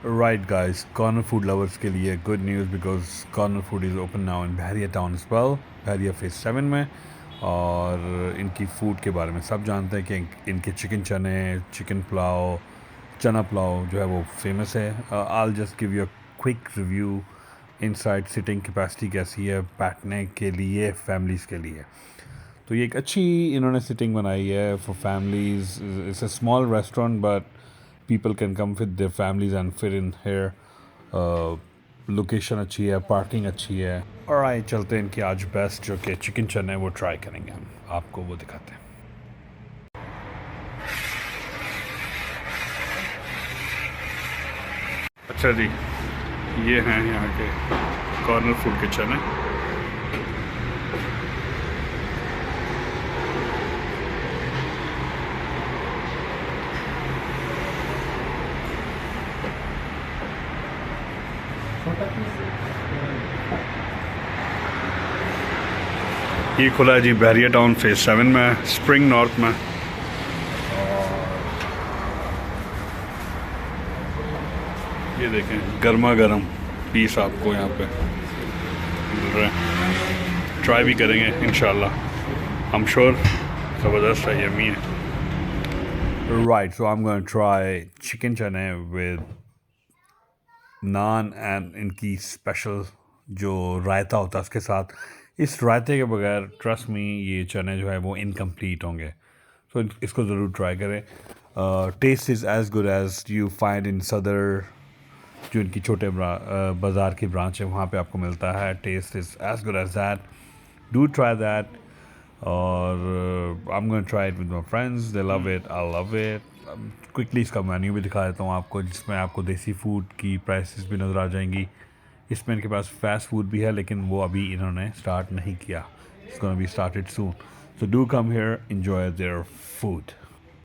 Right, guys, corner food lovers के लिए good news because corner food is open now in Bahria Town as well, Bahria Phase 7 में। और इनकी food के बारे में सब जानते हैं कि इनके चिकन चने, चिकन पुलाव, चना पुलाव जो है वो फेमस है। I'll just give you a quick review। Inside sitting capacity कैसी है बैठने के लिए, फैमिलीज़ के लिए। तो ये एक अच्छी इन्होंने सिटिंग बनाई है for families. It's a small restaurant but people can come with their families and fit in hair. Location अच्छी है, पार्किंग अच्छी है। और आए चलते हैं इनकी आज बेस्ट जो कि चिकन चने वो ट्राई करेंगे, हम आपको वो दिखाते हैं। अच्छा जी, ये हैं यहाँ के कॉर्नर फूड के चने। ये खुला है जी बहरिया टाउन फेज 7 में, स्प्रिंग नॉर्थ में। ये देखें, गर्मा गर्म पीस आपको यहाँ पे मिल रहे हैं। ट्राई भी करेंगे इंशाल्लाह, आई एम श्योर ज़बरदस्त है, यम्मी है। Right, so I am going to try chicken चने विद नान एंड इनकी स्पेशल जो रायता होता है उसके साथ। इस रायते के बगैर ट्रस्ट मी ये चने जो है वो इनकम्प्लीट होंगे। सो इसको ज़रूर ट्राई करें। Test is as good as you find in सदर, जो इनकी छोटे बाज़ार की ब्रांच है वहाँ पे आपको मिलता है। Taste is as good as that, do try that. और I am going to try it with my friends, they love it, I love it. Quickly इसका मेन्यू भी दिखा देता हूँ आपको, जिसमें आपको देसी फूड की प्राइसेस भी नज़र आ जाएंगी। इसमें इनके पास फास्ट फूड भी है लेकिन वो अभी इन्होंने स्टार्ट नहीं किया। It's gonna be started soon, so do come here, enjoy their food.